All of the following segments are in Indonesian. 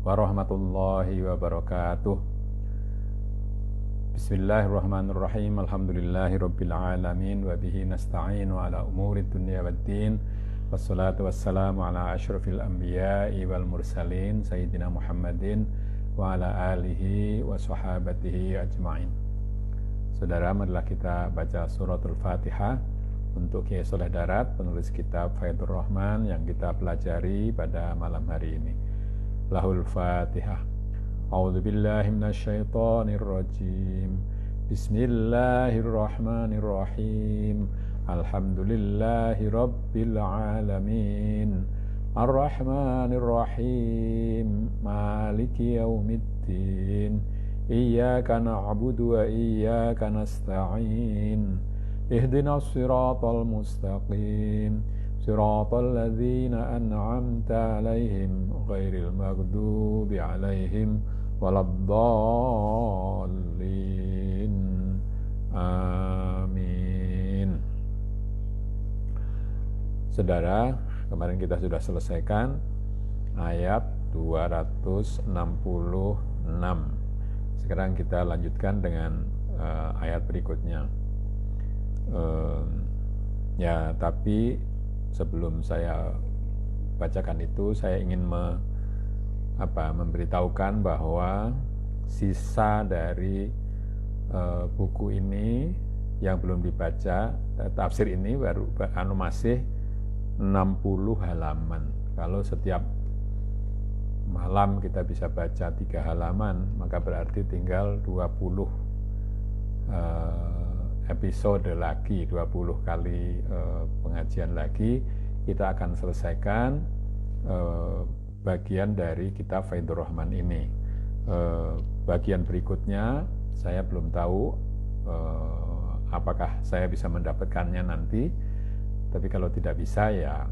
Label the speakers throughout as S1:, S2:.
S1: warahmatullahi wabarakatuh. Bismillahirrahmanirrahim. Alhamdulillahi rabbil alamin wa bihi nasta'inu ala umuri dunya waddin. Wassalatu wassalamu ala asyrafil anbiya'i wal mursalin sayyidina Muhammadin wa ala alihi wa sahabatihi ajma'in. Saudara, marilah kita baca suratul Fatihah untuk Kiai Soleh Darat, penulis kitab Faidhur Rahman yang kita pelajari pada malam hari ini. Lahul Fatihah. A'udzu billahi minasyaitonir rajim. Bismillahirrahmanirrahim. Alhamdulillahi rabbil alamin. Ar-Rahmanir Rahim. Maliki yaumiddin. Iyyaka na'budu wa iyyaka nasta'in. Ihdinas siratal mustaqim. Siratal ladzina an'amta 'alaihim ghairil maghdubi 'alaihim waladdallin. Amin. Saudara, kemarin kita sudah selesaikan ayat 266. Sekarang kita lanjutkan dengan ayat berikutnya. Tapi sebelum saya bacakan itu, saya ingin memberitahukan bahwa sisa dari buku ini yang belum dibaca, tafsir ini masih 60 halaman. Kalau setiap malam kita bisa baca 3 halaman, maka berarti tinggal 20 episode lagi, 20 kali pengajian lagi, kita akan selesaikan bagian dari kitab Faidhur Rahman ini. Bagian berikutnya saya belum tahu apakah saya bisa mendapatkannya nanti, tapi kalau tidak bisa ya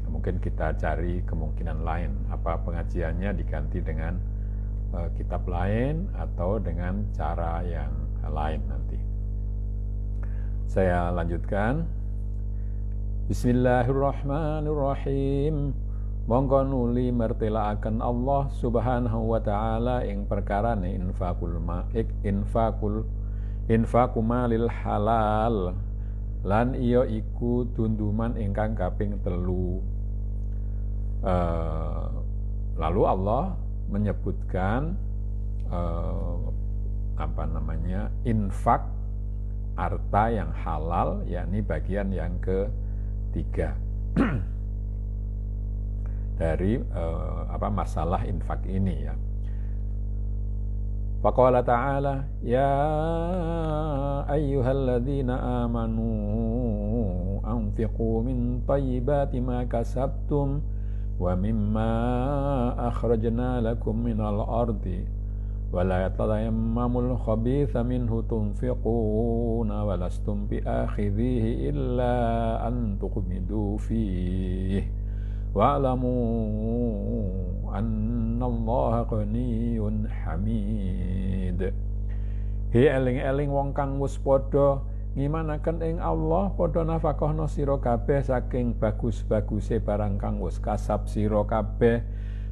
S1: mungkin kita cari kemungkinan lain, apa pengajiannya diganti dengan kitab lain atau dengan cara yang lain nanti. Saya lanjutkan. Bismillahirrahmanirrahim. Monggo nuli mertelaaken Allah Subhanahu wa taala ing perkarane infaku malil halal lan iya iku dunduman ingkang kaping 3. Lalu Allah menyebutkan infak harta yang halal, yakni bagian yang ketiga dari masalah infak ini ya. Faqala ta'ala ya ayyuhalladzina amanu anfiqu min thayyibati ma kasabtum wa mimma akhrajna lakum minal ardi وَلَا يَتَيَمَّمُوا الْخَبِيثَ مِنْهُ تُنْفِقُونَ وَلَسْتُمْ بِآخِذِيهِ إِلَّا أَنْ تُغْمِضُوا فِيهِ وَاعْلَمُوا أَنَّ اللَّهَ غَنِيٌّ حَمِيدٌ. He eling-eling wong kang wis padha ngimanaken ing Allah, padha nafakahna sira kabeh saking bagus-baguse barang kang wis kasab sira kabeh,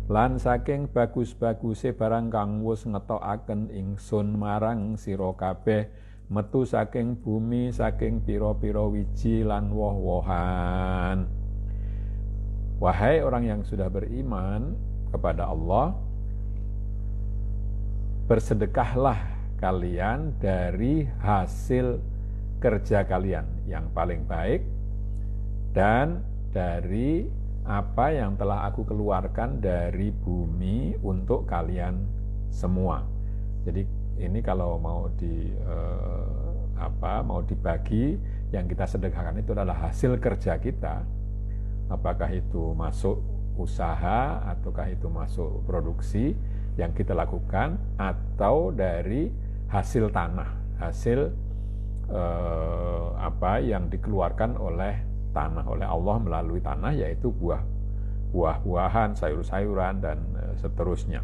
S1: lan saking bagus-baguse barang kang wis ngetokaken ingsun marang sira kabeh metu saking bumi, saking pira-pira wiji lan woh-wohan. Wahai orang yang sudah beriman kepada Allah, bersedekahlah kalian dari hasil kerja kalian yang paling baik dan dari apa yang telah aku keluarkan dari bumi untuk kalian semua. Jadi ini kalau mau dibagi, yang kita sedekahkan itu adalah hasil kerja kita. Apakah itu masuk usaha ataukah itu masuk produksi yang kita lakukan, atau dari hasil tanah, hasil yang dikeluarkan oleh tanah, oleh Allah melalui tanah, yaitu buah-buahan, sayur-sayuran dan seterusnya.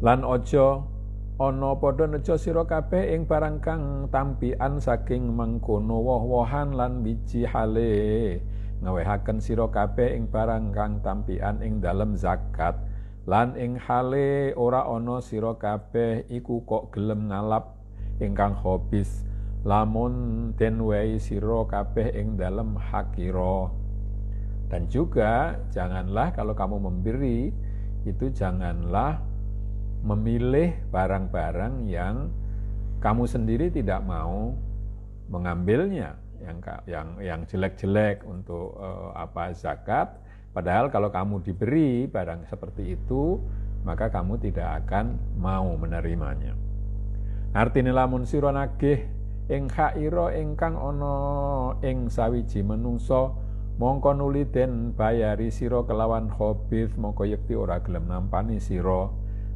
S1: Lan ojo ana padha nejo sira kabeh ing barang kang tampian saking mengkono woh-wohan lan wiji hale ngawehaken sira kabeh ing barang kang tampian ing dalem zakat lan ing hale ora ana sira kabeh iku kok gelem ngalap ingkang hobis lamun den wehi sira kabeh ing dalem hakira. Dan juga janganlah kalau kamu memberi itu janganlah memilih barang-barang yang kamu sendiri tidak mau mengambilnya, yang jelek-jelek untuk zakat. Padahal kalau kamu diberi barang seperti itu, maka kamu tidak akan mau menerimanya. Artine lamun sira nagih ing khaira ingkang ana ing sawiji menungso, mongko nuli den bayari sira kelawan hobith, mongko yekti ora gelem nampani sira.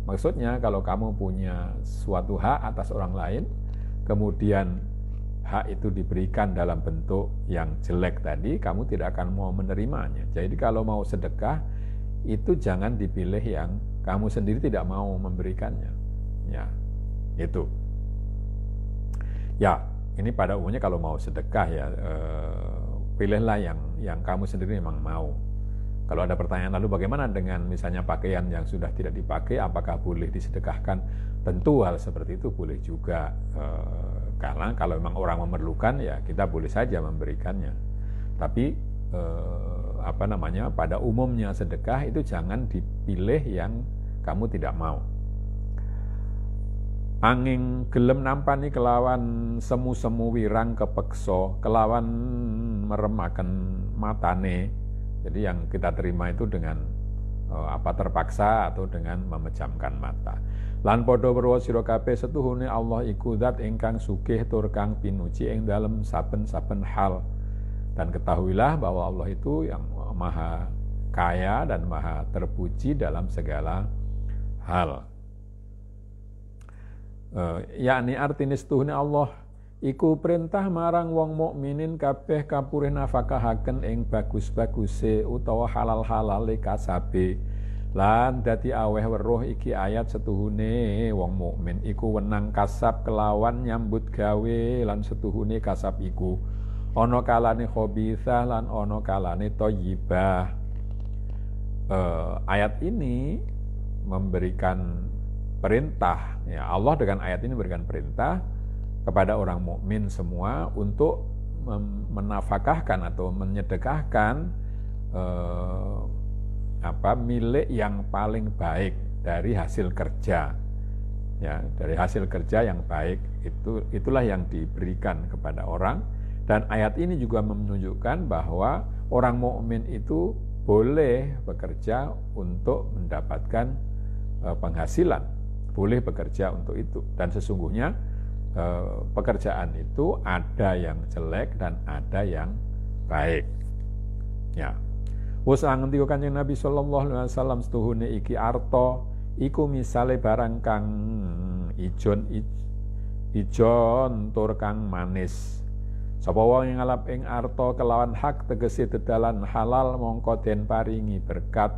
S1: Maksudnya kalau kamu punya suatu hak atas orang lain, kemudian hak itu diberikan dalam bentuk yang jelek tadi, kamu tidak akan mau menerimanya. Jadi kalau mau sedekah, itu jangan dipilih yang kamu sendiri tidak mau memberikannya. Ya, itu. Ya, ini pada umumnya kalau mau sedekah ya, pilihlah yang kamu sendiri memang mau. Kalau ada pertanyaan lalu bagaimana dengan misalnya pakaian yang sudah tidak dipakai, apakah boleh disedekahkan? Tentu hal seperti itu boleh juga, karena kalau memang orang memerlukan ya kita boleh saja memberikannya. Tapi pada umumnya sedekah itu jangan dipilih yang kamu tidak mau. Anging gelem nampani kelawan semu-semu wirang kepeksa, kelawan meremaken matane. Jadi yang kita terima itu dengan terpaksa atau dengan memejamkan mata. Lan padha weruh sira kabeh setuhune Allah iku zat ingkang sugih tur kang pinuji ing dalem saben-saben hal. Dan ketahuilah bahwa Allah itu yang maha kaya dan maha terpuji dalam segala hal. Yakni artine setuhune Allah iku perintah marang wong mukminin kabeh kapurih nafakahaken ing bagus-baguse utawa halal-halale kasabe. Lan dadi aweh weruh iki ayat setuhune wong mukmin iku wenang kasab kelawan nyambut gawe, lan setuhune kasab iku ana kalane khabithah lan ana kalane thayyibah. Ayat ini memberikan perintah, ya Allah dengan ayat ini memberikan perintah kepada orang mukmin semua untuk menafkahkan atau menyedekahkan milik yang paling baik dari hasil kerja. Ya, dari hasil kerja yang baik itulah yang diberikan kepada orang. Dan ayat ini juga menunjukkan bahwa orang mukmin itu boleh bekerja untuk mendapatkan penghasilan, boleh bekerja untuk itu. Dan sesungguhnya pekerjaan itu ada yang jelek dan ada yang baik. Ya. Wes ngendika Kanjeng Nabi sallallahu alaihi wasallam setuhune iki arta iku misale barang kang ijon tur kang manis. Sapa wong ing ngalap ing arta kelawan hak tegese dedalan halal mongko den paringi berkat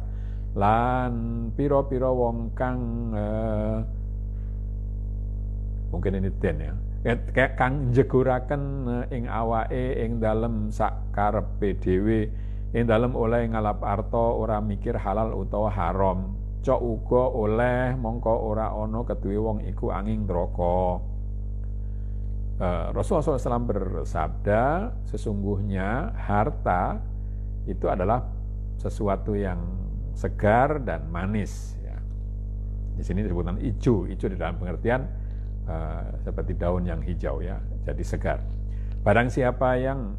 S1: lan pira-pira wong kang mungkin ini den ya kang njeguraken ing awake ing dalem sakarepe dhewe ing dalem oleh ngalap arta ora mikir halal utawa haram, cok uga oleh mongko ora ana keduwe wong iku angin neraka. Rasulullah SAW bersabda, sesungguhnya harta itu adalah sesuatu yang segar dan manis. Ya. Di sini disebutkan ijo di dalam pengertian seperti daun yang hijau, ya, jadi segar. Barang siapa yang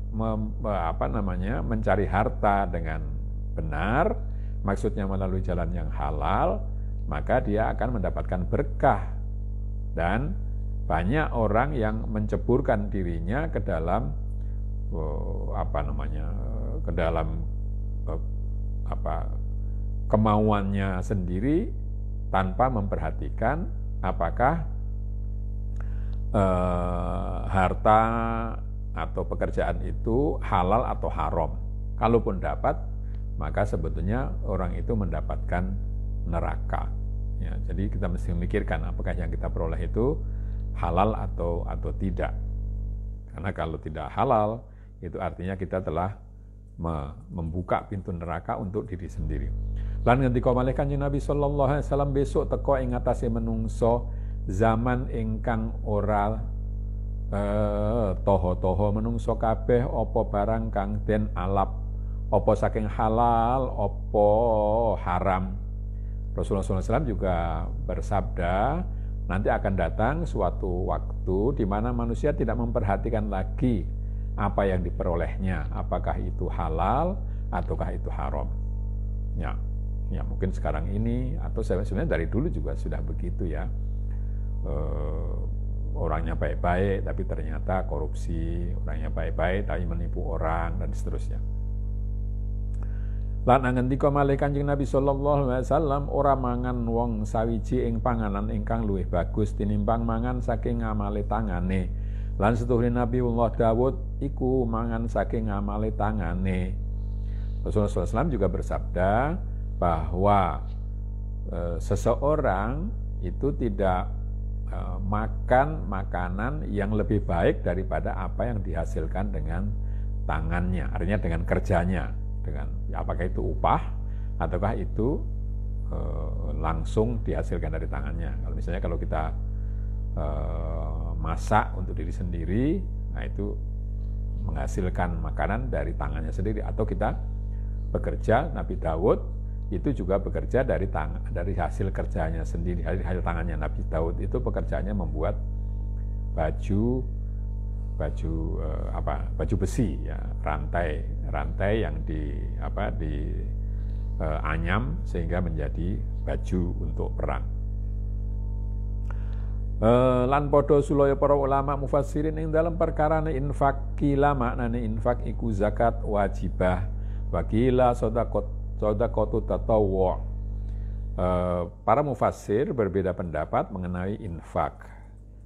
S1: mencari harta dengan benar, maksudnya melalui jalan yang halal, maka dia akan mendapatkan berkah. Dan banyak orang yang menceburkan dirinya ke dalam kemauannya sendiri tanpa memperhatikan apakah harta atau pekerjaan itu halal atau haram. Kalaupun dapat, maka sebetulnya orang itu mendapatkan neraka. Ya, jadi kita mesti memikirkan apakah yang kita peroleh itu halal atau tidak. Karena kalau tidak halal, itu artinya kita telah membuka pintu neraka untuk diri sendiri. Lan ngendika malih Kanjeng Nabi sallallahu alaihi wasallam, besok teko ing atase menungso zaman ingkang ora toho-toho menungso kabeh apa barang kang den alap, apa saking halal apa haram. Rasulullah SAW juga bersabda, nanti akan datang suatu waktu di mana manusia tidak memperhatikan lagi apa yang diperolehnya, apakah itu halal ataukah itu haram. Ya mungkin sekarang ini atau sebenarnya dari dulu juga sudah begitu ya. Orangnya baik-baik tapi ternyata korupsi, orangnya baik-baik tapi menipu orang dan seterusnya. Lan ngendika malih Kanjeng Nabi sallallahu alaihi wasallam, ora mangan wong sawiji ing panganan ingkang luwih bagus tinimbang mangan saking ngamale tangane. Lan setuhune Nabiullah Daud iku mangan saking ngamale tangane. Rasulullah SAW juga bersabda bahwa seseorang itu tidak makan makanan yang lebih baik daripada apa yang dihasilkan dengan tangannya, artinya dengan kerjanya, dengan apakah itu upah ataukah itu langsung dihasilkan dari tangannya. Kalau misalnya kalau kita masak untuk diri sendiri, nah itu menghasilkan makanan dari tangannya sendiri, atau kita bekerja, Nabi Daud itu juga bekerja dari hasil kerjanya sendiri, hasil tangannya. Nabi Daud itu pekerjaannya membuat baju besi ya, rantai yang anyam sehingga menjadi baju untuk perang. Lan padha sulaya para ulama mufassirin ing dalam perkarane infak, kila maknane infak iku zakat wajibah, wa kila shadaqatu tatawwu'. Para mufassir berbeda pendapat mengenai infak.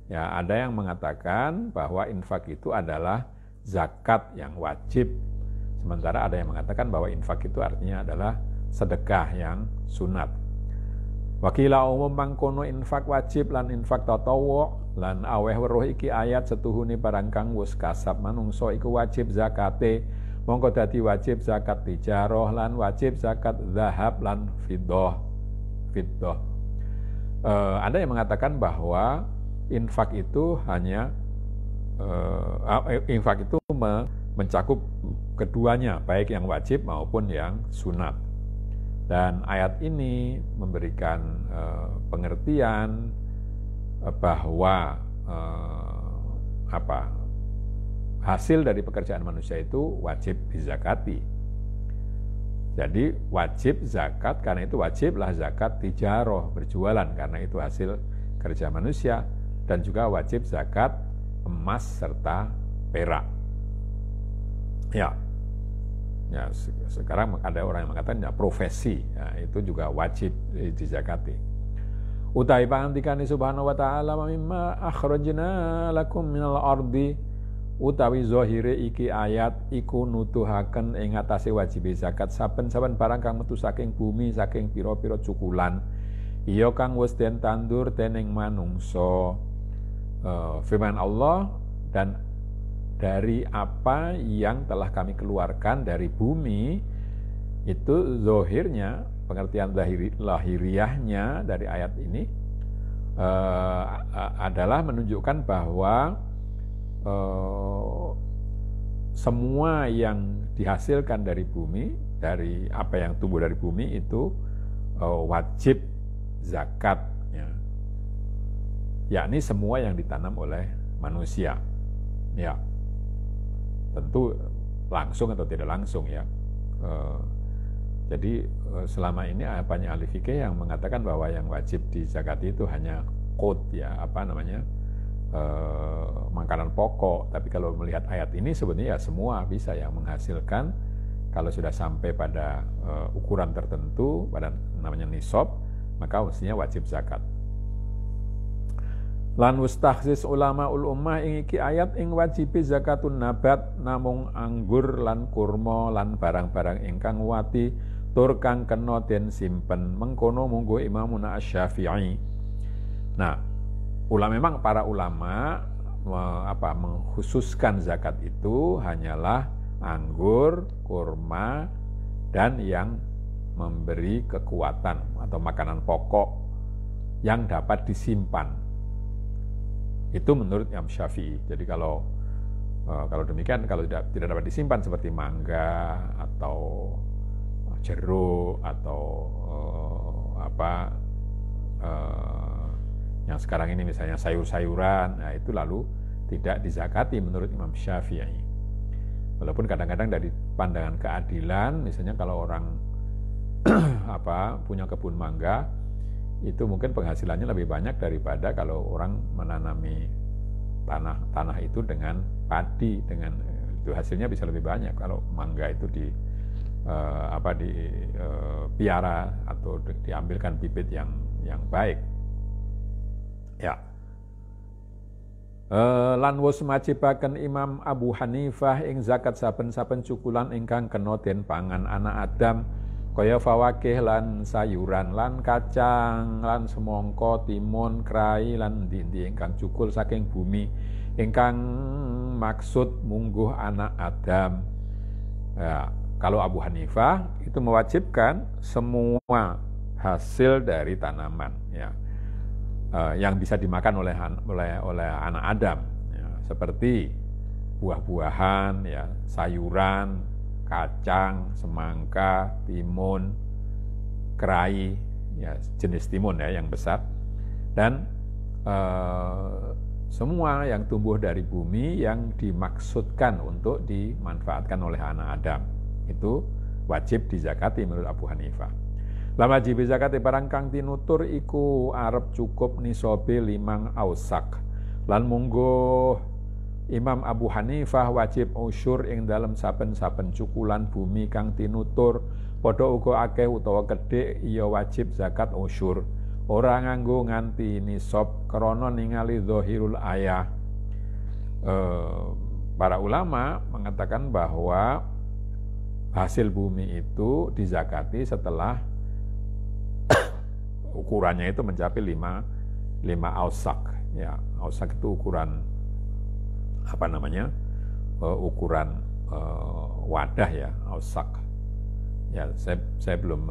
S1: Ya, ada yang mengatakan bahwa infak itu adalah zakat yang wajib, sementara ada yang mengatakan bahwa infak itu artinya adalah sedekah yang sunat. Wakila umum mangkono infak wajib lan infak tatawwu' lan aweh weruh iki ayat setuhune barang kang wis kasab manungsa iku wajib zakate, mongko dadi wajib zakat tijarah lan wajib zakat zahab lan fiddah. Ada yang mengatakan bahwa infak itu hanya infak itu mencakup keduanya, baik yang wajib maupun yang sunat. Dan ayat ini memberikan pengertian bahwa hasil dari pekerjaan manusia itu wajib dizakati. Jadi wajib zakat, karena itu wajiblah zakat tijarah, berjualan, karena itu hasil kerja manusia, dan juga wajib zakat emas serta perak. Ya, sekarang ada orang yang mengatakan ya profesi, ya, itu juga wajib dizakati. Utawi pangandikane subhanahu wa ta'ala, mimma akhrajna lakum minal ardi, utawi zahire iki ayat iku nuduhaken ing atase wajib zakat saben-saben barang kang metu saking bumi, saking pira-pira cukulan, iya kang wis den tandur dening manungsa. Firman Allah, dan dari apa yang telah kami keluarkan dari bumi, itu zahirnya, pengertian lahiriahnya dari ayat ini adalah menunjukkan bahwa semua yang dihasilkan dari bumi, dari apa yang tumbuh dari bumi itu wajib zakat, ya. Yakni semua yang ditanam oleh manusia, ya. Tentu langsung atau tidak langsung, ya. Jadi selama ini banyak ahli fikih yang mengatakan bahwa yang wajib dizakati itu hanya qut, ya, makanan pokok. Tapi kalau melihat ayat ini sebenarnya ya semua bisa yang menghasilkan, kalau sudah sampai pada ukuran tertentu, pada namanya nisab, maka mestinya wajib zakat. Lan wastahsis ulama ummah ing iki ayat ing wajibi zakatun nabat namung anggur lan kurma lan barang-barang ingkang wati tur kang kena den simpen, mengkono munggo Imamuna Asy-Syafi'i. Nah, memang para ulama mengkhususkan zakat itu hanyalah anggur, kurma, dan yang memberi kekuatan atau makanan pokok yang dapat disimpan. Itu menurut Imam Syafi'i. Jadi kalau demikian, kalau tidak dapat disimpan seperti mangga atau jeruk atau yang sekarang ini misalnya sayur-sayuran, nah itu lalu tidak dizakati menurut Imam Syafi'i. Walaupun kadang-kadang dari pandangan keadilan, misalnya kalau orang punya kebun mangga, itu mungkin penghasilannya lebih banyak daripada kalau orang menanami tanah itu dengan padi, dengan itu hasilnya bisa lebih banyak kalau mangga itu piara atau diambilkan bibit yang baik. Ya. Lan wus majibaken Imam Abu Hanifah ing zakat saben-saben cukulan ingkang kena den pangan anak Adam kaya fawakih lan sayuran lan kacang lan semangka timun krai lan ndi-ndi ingkang cukul saking bumi ingkang maksud mungguh anak Adam. Ya, kalau Abu Hanifah itu mewajibkan semua hasil dari tanaman, ya, yang bisa dimakan oleh anak Adam, ya, seperti buah-buahan, ya, sayuran, kacang, semangka, timun, kerai, ya, jenis timun ya yang besar, dan semua yang tumbuh dari bumi yang dimaksudkan untuk dimanfaatkan oleh anak Adam itu wajib dizakati menurut Abu Hanifah. Lan wajib zakate barang kang tinutur iku arep cukup nisobe 5 ausak. Lan munggo Imam Abu Hanifah wajib usyur ing dalem saben-saben cukulan bumi kang tinutur, padha uga akeh utawa gedhe iya wajib zakat usyur. Ora nganggo nganti nisab krana ningali zahirul ayah. Para ulama mengatakan bahwa hasil bumi itu dizakati setelah ukurannya itu mencapai 5 ausak. Ya, ausak itu ukuran ukuran wadah ya, ausak. Ya, saya belum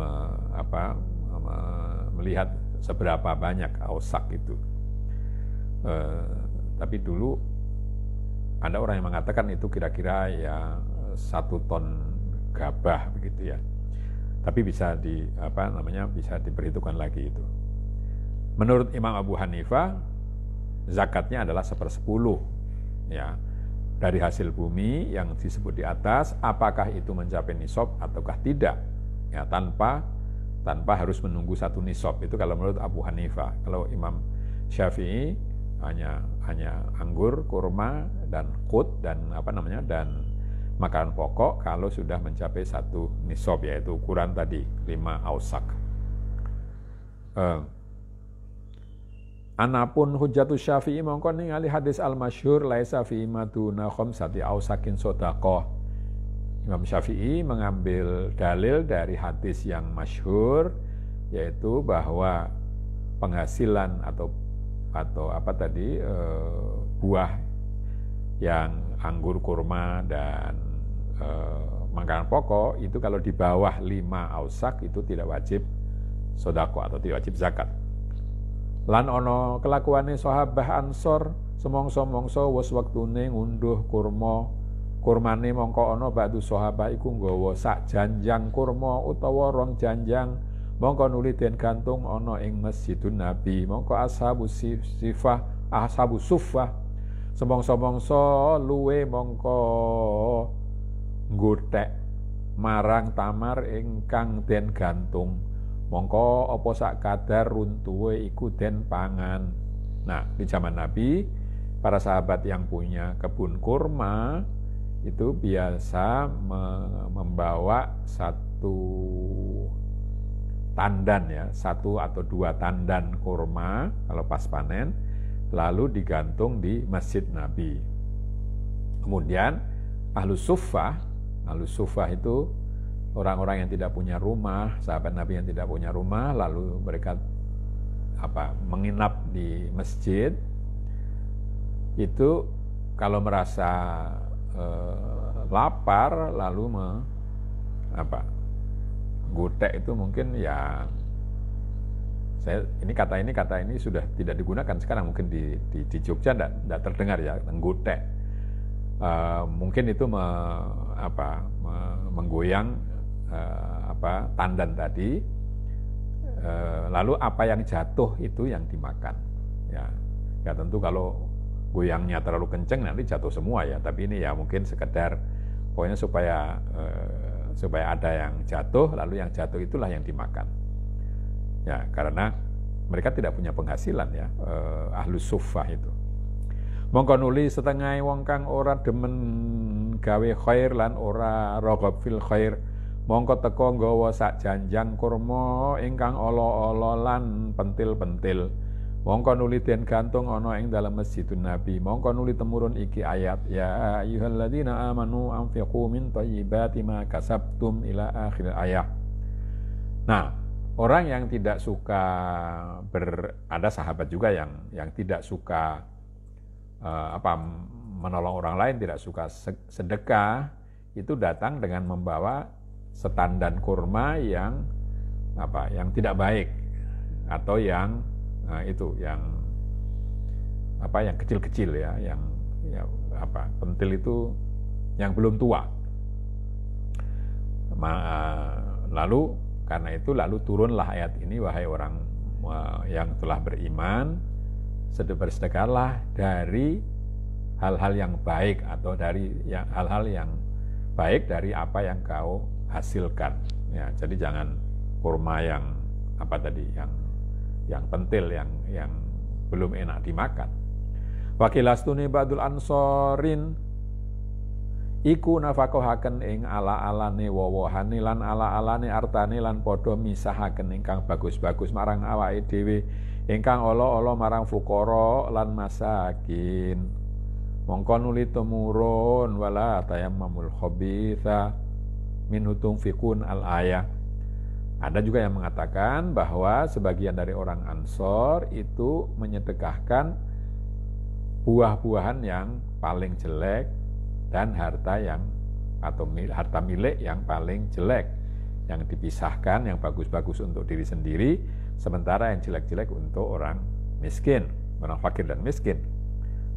S1: melihat seberapa banyak ausak itu. Tapi dulu ada orang yang mengatakan itu kira-kira ya 1 ton gabah begitu ya. Tapi bisa bisa diperhitungkan lagi itu. Menurut Imam Abu Hanifah, zakatnya adalah 1/10 ya dari hasil bumi yang disebut di atas, apakah itu mencapai nisab ataukah tidak, ya, tanpa harus menunggu 1 nisab. Itu kalau menurut Abu Hanifah. Kalau Imam Syafi'i hanya anggur, kurma, dan qut dan dan makanan pokok kalau sudah mencapai 1 nisab, yaitu ukuran tadi 5 ausak. Anapun Hujjatus Syafi'i mongko ningali hadis al-masyhur laisa fi maduna khamsati ausakin shadaqah. Imam Syafi'i mengambil dalil dari hadis yang masyhur, yaitu bahwa penghasilan atau buah yang anggur, kurma, dan makanan pokok itu kalau di bawah 5 ausak itu tidak wajib sedekah atau tidak wajib zakat. Lan ana kelakuane sahabah Ansor semongso-mongso wis wektune ngunduh kurmane mongko ana ba'du sahabah iku nggawa sak janjang kurma utawa 2 janjang mongko nuli den gantung ana ing Masjidun Nabi. Mongko ashabu suffah semongso-mongso luwe mongko nggothek marang tamar ingkang den gantung. Mongko apa sak kadar runtuhe iku den pangan. Nah, di zaman Nabi, para sahabat yang punya kebun kurma itu biasa membawa 1 tandan ya, 1 atau 2 tandan kurma kalau pas panen, lalu digantung di Masjid Nabi. Kemudian Ahlus Suffah itu orang-orang yang tidak punya rumah, sahabat Nabi yang tidak punya rumah, lalu mereka menginap di masjid. Itu kalau merasa lapar lalu gutek itu mungkin ya kata ini sudah tidak digunakan sekarang, mungkin di Jogja tidak terdengar ya, nggutek. Mungkin itu menggoyang tandan tadi, lalu apa yang jatuh itu yang dimakan. Ya tentu kalau goyangnya terlalu kenceng nanti jatuh semua ya, tapi ini ya mungkin sekedar pokoknya supaya ada yang jatuh, lalu yang jatuh itulah yang dimakan. Ya, karena mereka tidak punya penghasilan ya, ahlus suffah itu. Mongko nuli setengah wong kang ora demen gawe khair lan ora raghab fil khair, mongko teka nggawa sak janjang kurma ingkang ala-ala lan pentil-pentil. Mongko nuli den gantung ana ing dalam Masjidun Nabi. Mongko nuli temurun iki ayat, ya ayyuhalladzina amanu anfiqu min thayyibati ma kasabtum ila akhir ayat. Nah, orang yang tidak suka ada sahabat juga yang tidak suka menolong orang lain, tidak suka sedekah, itu datang dengan membawa setandan kurma yang tidak baik, atau yang kecil-kecil ya, pentil itu yang belum tua. Lalu karena itu turunlah ayat ini, wahai orang yang telah beriman, bersedekahlah dari hal-hal yang baik, atau dari hal-hal yang baik dari apa yang kau hasilkan. Ya, jadi jangan kurma yang yang pentil, yang belum enak dimakan. Wakilastuni ba'dul ansorin iku nafakohaken ing ala-alane wowohane lan ala-alane artane lan padha misahaken ingkang bagus-bagus marang awake dhewe ingkang ala-ala marang fuqara lan masakin. Mongko nuli temurun wala tayammamul khabitha minhu tunfiqun al-ayah. Ada juga yang mengatakan bahwa sebagian dari orang Ansor itu menyedekahkan buah-buahan yang paling jelek dan harta milik yang paling jelek, yang dipisahkan, yang bagus-bagus untuk diri sendiri, sementara yang jelek-jelek untuk orang miskin, orang fakir dan miskin.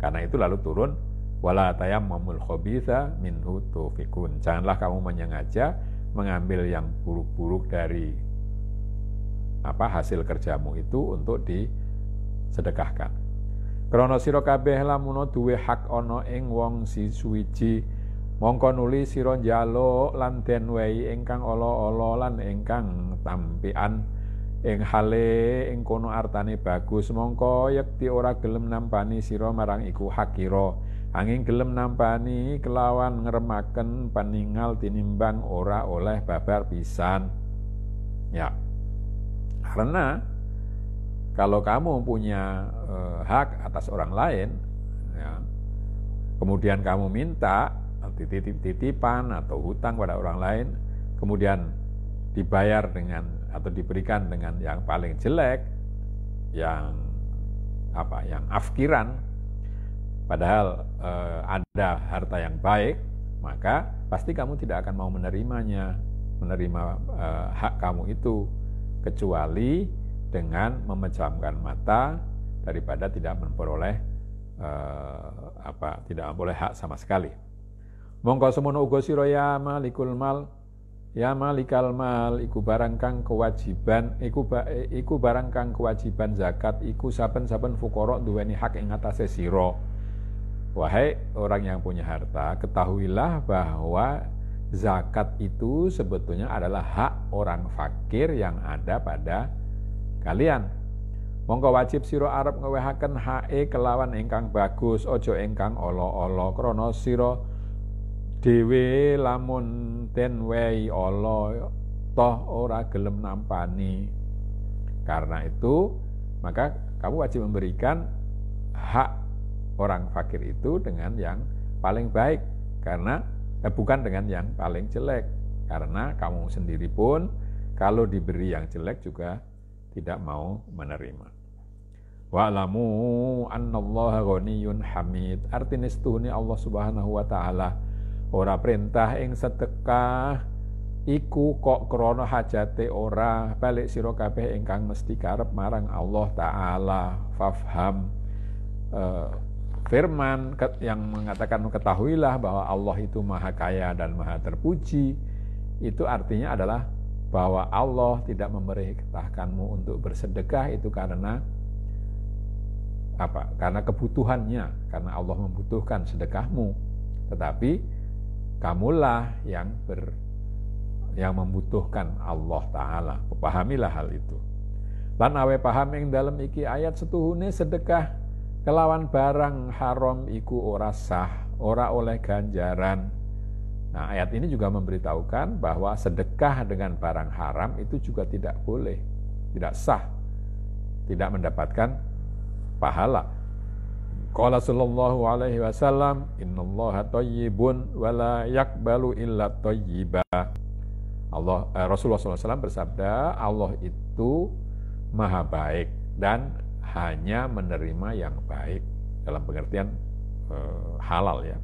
S1: Karena itu lalu turun wala tayammamul khabitha minhu tufikun. Janganlah kamu menyengaja mengambil yang buruk-buruk dari hasil kerjamu itu untuk disedekahkan. Krana sira kabeh lamun duwe hak ana ing wong suwiji, mongko nuli sira njaluk lan den wehi ingkang ala-ala lan ingkang tampian ing hale ing kono artane bagus, mongko yekti ora gelem nampani sira marang iku hakira, angin gelem nampani kelawan ngremaken paningal tinimbang ora oleh babar pisan. Ya, karena kalau kamu punya hak atas orang lain, ya, kemudian kamu minta titipan atau hutang pada orang lain, kemudian dibayar dengan atau diberikan dengan yang paling jelek, yang afkiran, padahal ada harta yang baik, maka pasti kamu tidak akan mau menerima hak kamu itu, kecuali dengan memejamkan mata daripada tidak memperoleh tidak memperoleh hak sama sekali. Mongko semono uga sira ya malikul mal, ya malikal mal, iku barang kang kewajiban zakat iku saben-saben fuqara duweni hak ing atase sira. Wahai orang yang punya harta, ketahuilah bahwa zakat itu sebetulnya adalah hak orang fakir yang ada pada kalian. Mongko wajib sira arep ngewehaken hake kelawan ingkang bagus, aja ingkang ala-ala, krana sira dhewe lamun den wehi ala toh ora gelem nampani. Karena itu maka kamu wajib memberikan hak orang fakir itu dengan yang paling baik, karena bukan dengan yang paling jelek, karena kamu sendiri pun kalau diberi yang jelek juga tidak mau menerima. Wa'lamu annallaha ghaniyyun hamid. Artinya setuhuni Allah Subhanahu wa taala ora perintah ing sedekah iku kok krana hajate ora, balik sira kabeh ingkang mesti karep marang Allah taala. Fafham, firman yang mengatakan ketahuilah bahwa Allah itu maha kaya dan maha terpuji, itu artinya adalah bahwa Allah tidak memerintahkanmu untuk bersedekah itu karena apa? Karena kebutuhannya, karena Allah membutuhkan sedekahmu, tetapi kamulah yang membutuhkan Allah Ta'ala. Pahamilah hal itu. Lan awe paham ing dalem iki ayat setuhune sedekah kelawan barang haram iku ora sah, ora oleh ganjaran. Nah, ayat ini juga memberitahukan bahwa sedekah dengan barang haram itu juga tidak boleh, tidak sah, tidak mendapatkan pahala. Qala sallallahu alaihi wasallam, innallaha thayyibun wa la yaqbalu illa thayyiba. Rasulullah SAW bersabda, Allah itu maha baik dan hanya menerima yang baik, dalam pengertian halal ya.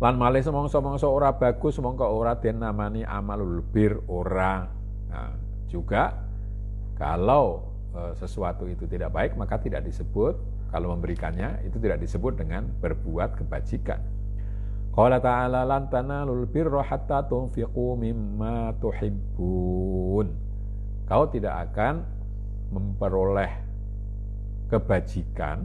S1: Lan malih semongso-mongso ora bagus mongko ora den namani amalul bir ora. Nah, juga kalau sesuatu itu tidak baik maka tidak disebut, kalau memberikannya itu tidak disebut dengan berbuat kebajikan. Qala ta'ala lan tanalul birra hatta tunfiqu mimma tuhibbun. Kau tidak akan memperoleh kebajikan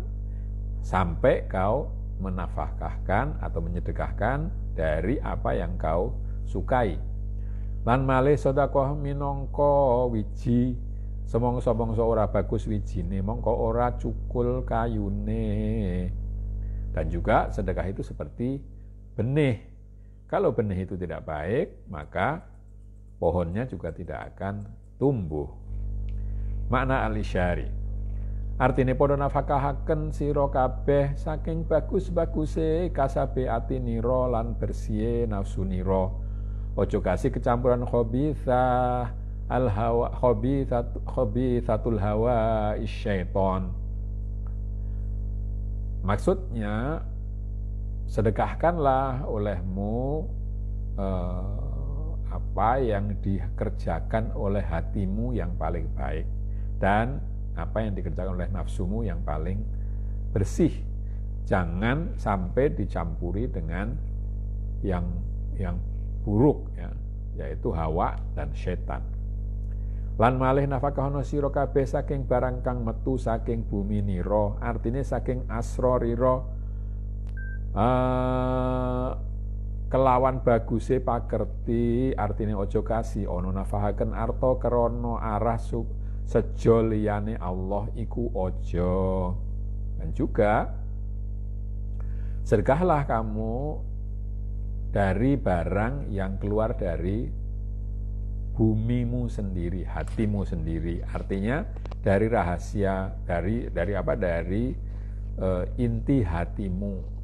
S1: sampai kau menafkahkan atau menyedekahkan dari apa yang kau sukai. Lan malih sedekah minangka wiji, semongso-mongso ora bagus wijine mongko ora cukul kayune. Dan juga sedekah itu seperti benih. Kalau benih itu tidak baik, maka pohonnya juga tidak akan tumbuh. Makna al-isyari, artine padha nafakahaken sira kabeh saking bagus-baguse kasabe atinira lan bersih nafsunira. Ojo kasih kecampuran khabithah al-hawa khabithatul hawa isyaiton. Maksudnya, sedekahkanlah olehmu apa yang dikerjakan oleh hatimu yang paling baik, dan apa yang dikerjakan oleh nafsumu yang paling bersih. Jangan sampai dicampuri dengan yang buruk ya, yaitu hawa dan setan. Lan malih nafakahono sira kabeh saking barang kang metu saking bumi nira, artine saking asrorira, kelawan baguse pakerti, artine ojo kasih ono nafahaken arta krana arah sejo liyane Allah iku ojo. Dan juga sedekahlah kamu dari barang yang keluar dari bumimu sendiri, hatimu sendiri. Artinya dari rahasia, dari apa? Dari inti hatimu.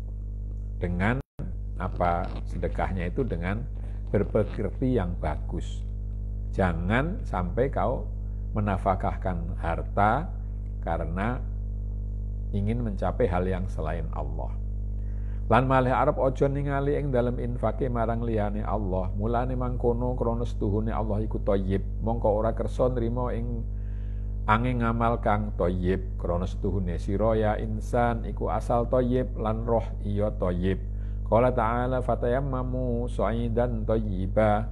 S1: Dengan apa? Sedekahnya itu dengan berpekerti yang bagus. Jangan sampai kau menafkahkan harta karena ingin mencapai hal yang selain Allah. Lan malih arep aja ningali ing dalem infake marang liyane Allah. Mulane mangkono krana setuhune Allah iku thayyib, mongko ora kersa nrimo ing angin ngamal kang thayyib. Krana setuhune sira ya insan iku asal thayyib lan roh iya thayyib. Qala ta'ala fatayammamu sa'idan thayyiba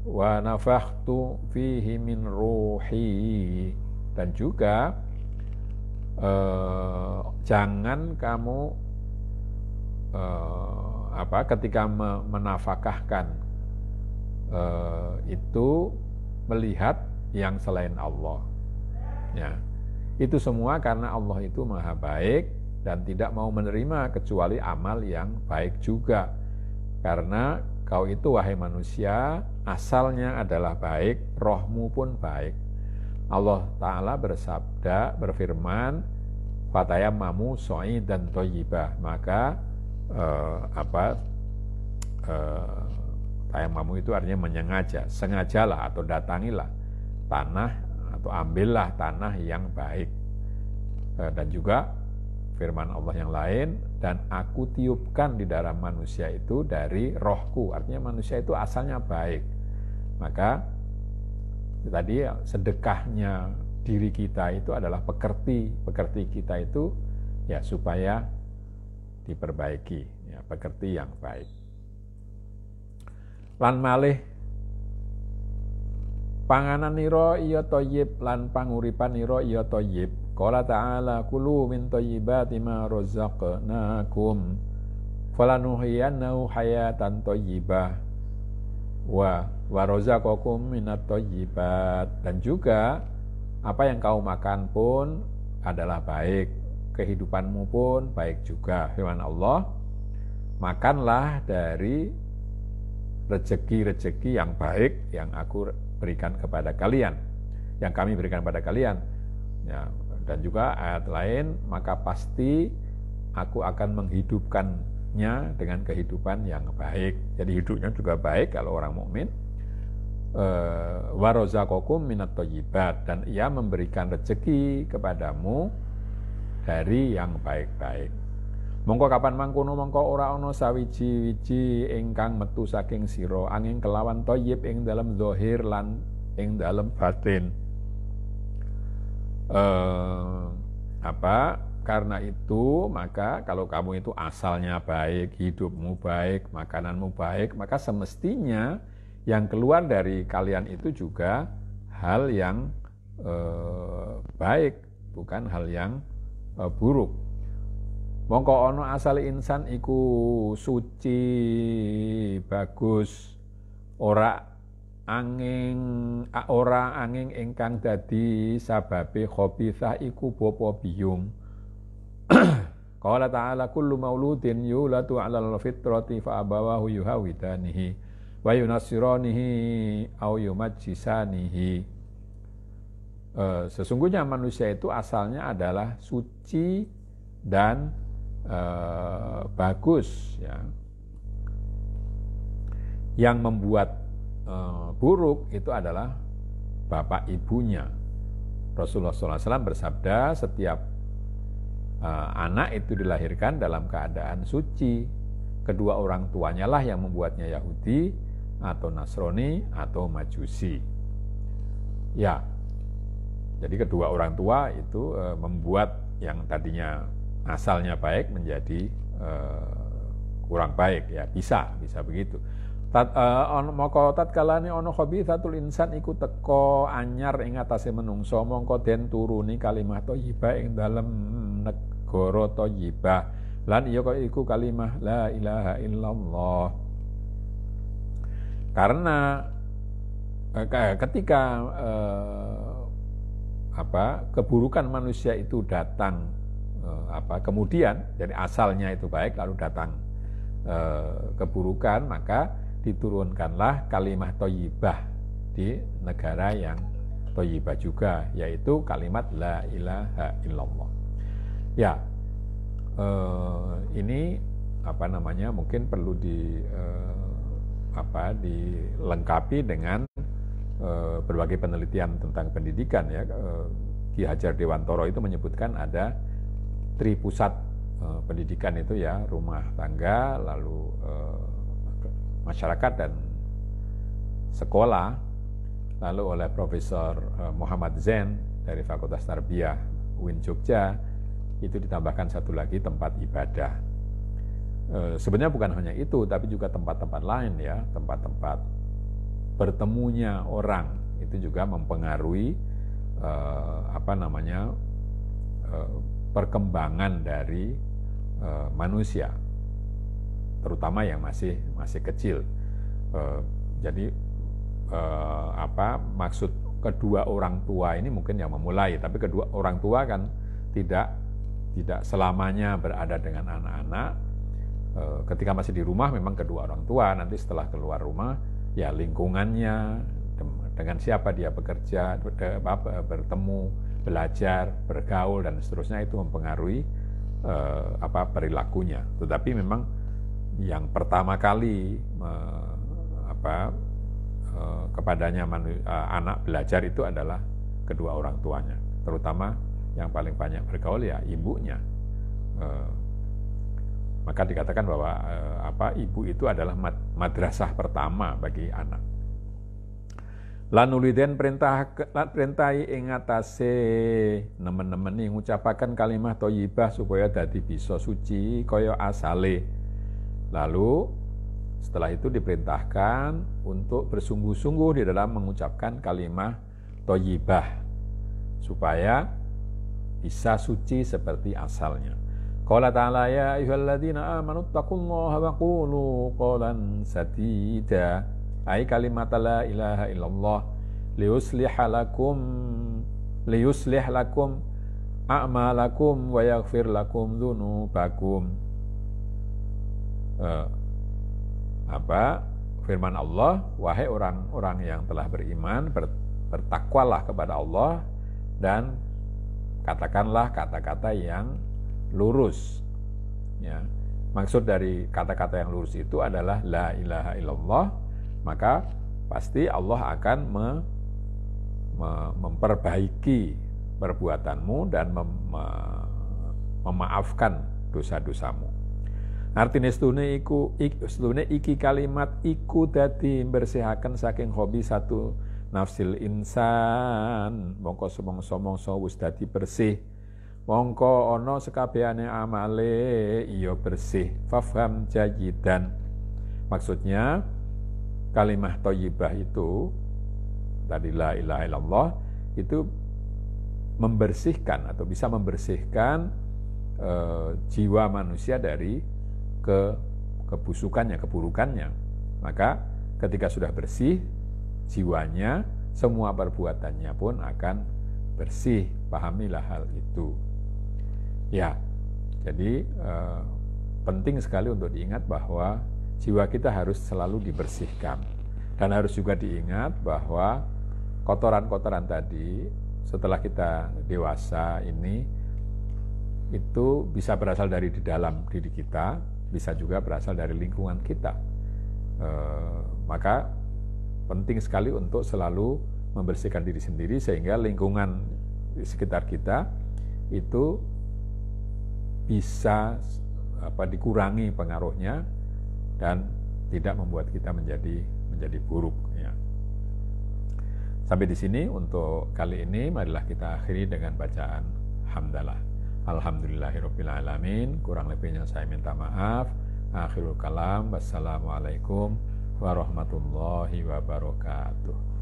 S1: wa nafakhtu fihi min ruhi. Dan juga jangan kamu ketika menafkahkan itu melihat yang selain Allah ya. Itu semua karena Allah itu maha baik dan tidak mau menerima kecuali amal yang baik juga. Karena kau itu wahai manusia asalnya adalah baik, rohmu pun baik. Allah Ta'ala berfirman, fatayammamu sa'idan thayyibah, maka tayammamu itu artinya menyengaja, sengajalah atau datangilah tanah atau ambillah tanah yang baik. Dan juga firman Allah yang lain, dan aku tiupkan di dalam manusia itu dari rohku. Artinya manusia itu asalnya baik. Maka tadi sedekahnya diri kita itu adalah pekerti kita itu ya supaya diperbaiki, ya, pekerti yang baik. Lan malih panganan nira iya thayyib lan panguripan nira iya thayyib. Qala ta'ala kulu min thayyibati ma razaqnakum falanuhyiyannahu hayatan thayyibah wa razaqakum minat thayyibat. Dan juga apa yang kau makan pun adalah baik, kehidupanmu pun baik juga. Firman Allah, makanlah dari rezeki-rezeki yang baik yang aku berikan kepada kalian, yang kami berikan kepada kalian. Ya, dan juga ayat lain, maka pasti aku akan menghidupkannya dengan kehidupan yang baik. Jadi hidupnya juga baik kalau orang mukmin. Wa razaqakum minat thayyibat, dan ia memberikan rezeki kepadamu dari yang baik-baik. Mongko kapan mangkono mongko ora ana sawiji-wiji ingkang metu saking sira angin kelawan thayyib ing dalam zahir lan ing dalam batin. Karena itu maka kalau kamu itu asalnya baik, hidupmu baik, makananmu baik, maka semestinya yang keluar dari kalian itu juga hal yang baik, bukan hal yang buruk. Mongko ono asal insan iku suci, bagus, ora angin ingkang dadi sababe khabithah iku bapa biyung. Qala ta'ala kullu mauludin yuladu 'alal fitrati fa abawahu yuhawidanihi wa yunassiranihi aw yumajjisanihi. Sesungguhnya manusia itu asalnya adalah suci dan bagus, ya. Yang membuat buruk itu adalah bapak ibunya. Rasulullah SAW bersabda, setiap anak itu dilahirkan dalam keadaan suci. Kedua orang tuanya lah yang membuatnya Yahudi atau Nasrani atau Majusi. Ya, jadi kedua orang tua itu membuat yang tadinya asalnya baik menjadi kurang baik, ya, bisa begitu. Maka tatkalane ana khabithatul insan iku teka anyar ing atase menungso mongko den turuni kalimah thayyibah ing dalem negara thayyibah lan iya kok iku kalimah la ilaha illallah. Karena ketika keburukan manusia itu datang kemudian dari asalnya itu baik lalu datang keburukan, maka diturunkanlah kalimah thayyibah di negara yang thayyibah juga, yaitu kalimat la ilaha illallah. Ya, ini mungkin perlu dilengkapi dengan berbagai penelitian tentang pendidikan, ya. Ki Hajar Dewantoro itu menyebutkan ada tripusat pendidikan itu, ya, rumah tangga, lalu masyarakat dan sekolah, lalu oleh Profesor Muhammad Zain dari Fakultas Tarbiyah UIN Jogja itu ditambahkan satu lagi tempat ibadah. Sebenarnya bukan hanya itu, tapi juga tempat-tempat lain, ya, tempat-tempat bertemunya orang itu juga mempengaruhi perkembangan dari manusia, terutama yang masih kecil. Jadi maksud kedua orang tua ini mungkin yang memulai, tapi kedua orang tua kan tidak selamanya berada dengan anak-anak. Ketika masih di rumah memang kedua orang tua, nanti setelah keluar rumah ya lingkungannya, dengan siapa dia bekerja, bertemu, belajar, bergaul dan seterusnya itu mempengaruhi perilakunya. Tetapi memang yang pertama kali kepadanya anak belajar itu adalah kedua orang tuanya, terutama yang paling banyak bergaul ya ibunya. Maka dikatakan bahwa ibu itu adalah madrasah pertama bagi anak. Lan uliden perintahi ing atase nemen-nemen ngucapaken kalimah thayyibah supaya dadi bisa suci kaya asale. Lalu setelah itu diperintahkan untuk bersungguh-sungguh di dalam mengucapkan kalimah thayyibah supaya bisa suci seperti asalnya. Qala ta'ala ya ayyuhalladzina amanu taqullaha wa qulu qawlan sadida. Ai kalimat la ilaha illallah liyuslih lakum a'malakum wa yaghfir lakum dzunubakum. Firman Allah, wahai orang-orang yang telah beriman, bertakwalah kepada Allah dan katakanlah kata-kata yang lurus. Ya. Maksud dari kata-kata yang lurus itu adalah la ilaha illallah, maka pasti Allah akan memperbaiki perbuatanmu dan memaafkan dosa-dosamu. Artine stune iki kalimat iku dadi bersihaken saking hobi satu nafsil insan, mongko somong-somongso wis dadi bersih, mongko ana sekabehane amale iya bersih. Fafham jayidan, maksudnya kalimah thayyibah itu tadi la ilaha illallah itu membersihkan atau bisa membersihkan jiwa manusia dari kebusukannya, keburukannya. Maka ketika sudah bersih jiwanya, semua perbuatannya pun akan bersih. Pahamilah hal itu. Ya, jadi penting sekali untuk diingat bahwa jiwa kita harus selalu dibersihkan. Dan harus juga diingat bahwa kotoran-kotoran tadi setelah kita dewasa ini itu bisa berasal dari di dalam diri kita, bisa juga berasal dari lingkungan kita. Maka penting sekali untuk selalu membersihkan diri sendiri sehingga lingkungan di sekitar kita itu bisa dikurangi pengaruhnya dan tidak membuat kita menjadi buruk. Ya. Sampai di sini untuk kali ini, marilah kita akhiri dengan bacaan hamdalah. Alhamdulillahirabbil alamin. Kurang lebihnya saya minta maaf. Akhirul kalam. Wassalamualaikum warahmatullahi wabarakatuh.